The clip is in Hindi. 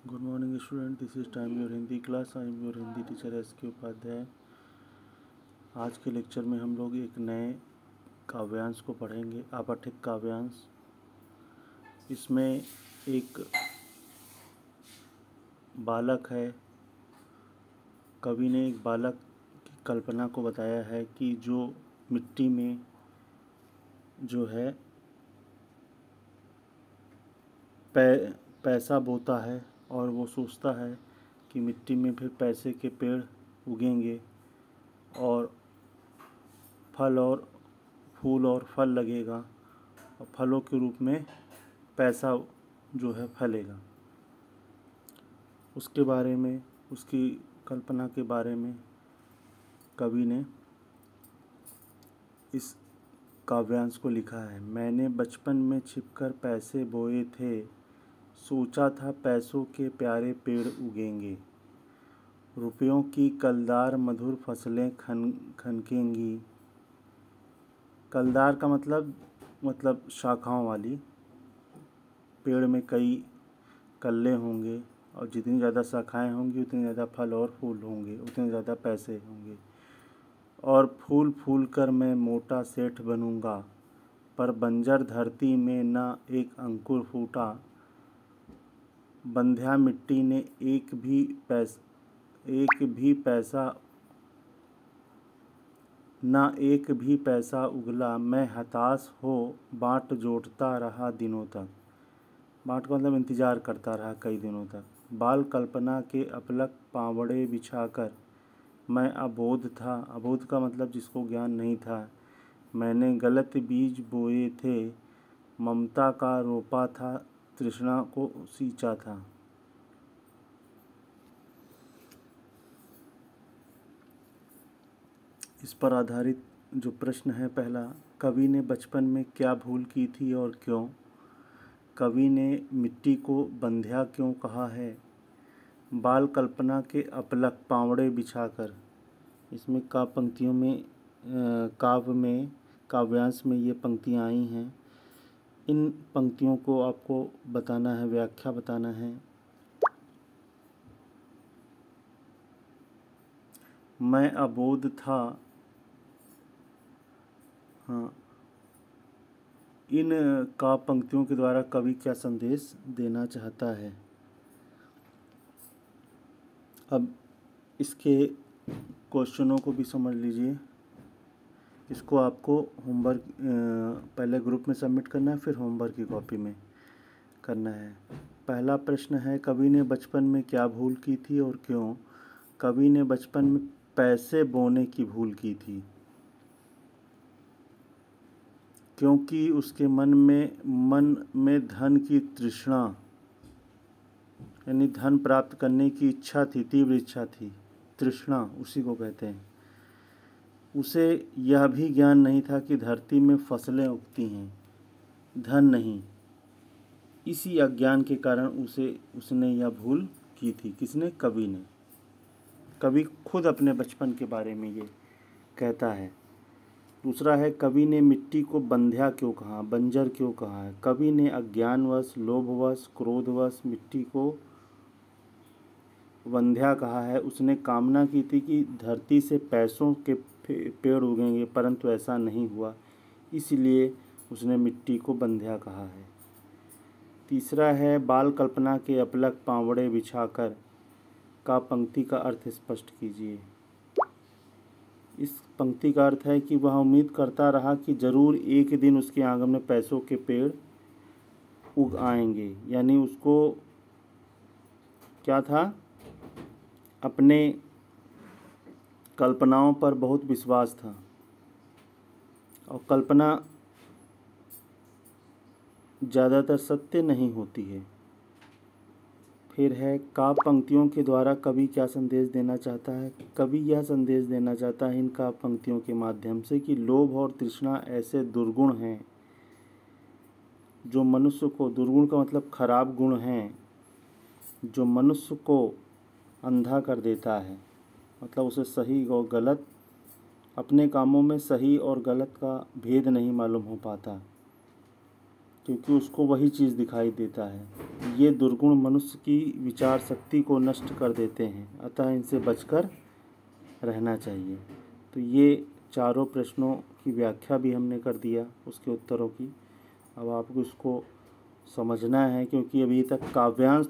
Good morning student, this is time your Hindi class. I am your Hindi teacher S के उपाध्याय। आज के लेक्चर में हम लोग एक नए काव्यांश को पढ़ेंगे, अपठित काव्यांश। इसमें एक बालक है। कवि ने एक बालक की कल्पना को बताया है कि जो मिट्टी में जो है पैसा बोता है और वो सोचता है कि मिट्टी में फिर पैसे के पेड़ उगेंगे और फल और फूल और फल लगेगा और फलों के रूप में पैसा जो है फलेगा। उसके बारे में, उसकी कल्पना के बारे में कवि ने इस काव्यांश को लिखा है। मैंने बचपन में छिपकर पैसे बोए थे, सोचा था पैसों के प्यारे पेड़ उगेंगे, रुपयों की कलदार मधुर फसलें खनकेंगी। कलदार का मतलब शाखाओं वाली। पेड़ में कई कल्ले होंगे और जितनी ज़्यादा शाखाएं होंगी उतनी ज़्यादा फल और फूल होंगे, उतने ज़्यादा पैसे होंगे। और फूल फूल कर मैं मोटा सेठ बनूंगा, पर बंजर धरती में न एक अंकुर फूटा। बंध्या मिट्टी ने एक भी पैसा उगला। मैं हताश हो बाट जोड़ता रहा दिनों तक। बाट का मतलब इंतज़ार करता रहा कई दिनों तक। बाल कल्पना के अपलक पावड़े बिछाकर मैं अबोध था। अबोध का मतलब जिसको ज्ञान नहीं था। मैंने गलत बीज बोए थे, ममता का रोपा था, तृष्णा को सींचा था। इस पर आधारित जो प्रश्न है पहला, कवि ने बचपन में क्या भूल की थी और क्यों? कवि ने मिट्टी को बंध्या क्यों कहा है? बाल कल्पना के अपलक पावड़े बिछाकर, इसमें पंक्तियों में काव्यांश में ये पंक्तियाँ आई हैं। इन पंक्तियों को आपको बताना है, व्याख्या बताना है। मैं अबोध था, हाँ, इन पंक्तियों के द्वारा कवि क्या संदेश देना चाहता है? अब इसके क्वेश्चनों को भी समझ लीजिए। इसको आपको होमवर्क पहले ग्रुप में सबमिट करना है, फिर होमवर्क की कॉपी में करना है। पहला प्रश्न है, कवि ने बचपन में क्या भूल की थी और क्यों? कवि ने बचपन में पैसे बोने की भूल की थी, क्योंकि उसके मन में धन की तृष्णा यानी धन प्राप्त करने की इच्छा थी, तीव्र इच्छा थी। तृष्णा उसी को कहते हैं। उसे यह भी ज्ञान नहीं था कि धरती में फसलें उगती हैं, धन नहीं। इसी अज्ञान के कारण उसने यह भूल की थी। किसने? कवि ने। कवि खुद अपने बचपन के बारे में ये कहता है। दूसरा है, कवि ने मिट्टी को बंध्या क्यों कहा, बंजर क्यों कहा है? कवि ने अज्ञानवश, लोभवश, क्रोधवश मिट्टी को बंध्या कहा है। उसने कामना की थी कि धरती से पैसों के पेड़ उगेंगे, परंतु ऐसा नहीं हुआ, इसलिए उसने मिट्टी को बंध्या कहा है। तीसरा है, बाल कल्पना के अपलक पावड़े बिछाकर का पंक्ति का अर्थ स्पष्ट कीजिए। इस पंक्ति का अर्थ है कि वह उम्मीद करता रहा कि जरूर एक दिन उसके आंगन में पैसों के पेड़ उग आएंगे। यानी उसको क्या था, अपने कल्पनाओं पर बहुत विश्वास था और कल्पना ज़्यादातर सत्य नहीं होती है। फिर है, पंक्तियों के द्वारा कवि क्या संदेश देना चाहता है? कवि यह संदेश देना चाहता है इन पंक्तियों के माध्यम से कि लोभ और तृष्णा ऐसे दुर्गुण हैं जो मनुष्य को, दुर्गुण का मतलब खराब गुण हैं, जो मनुष्य को अंधा कर देता है। मतलब उसे सही और गलत, अपने कामों में सही और गलत का भेद नहीं मालूम हो पाता। क्योंकि उसको वही चीज़ दिखाई देता है। ये दुर्गुण मनुष्य की विचार शक्ति को नष्ट कर देते हैं, अतः इनसे बचकर रहना चाहिए। तो ये चारों प्रश्नों की व्याख्या भी हमने कर दिया, उसके उत्तरों की। अब आपको इसको समझना है, क्योंकि अभी तक काव्यांश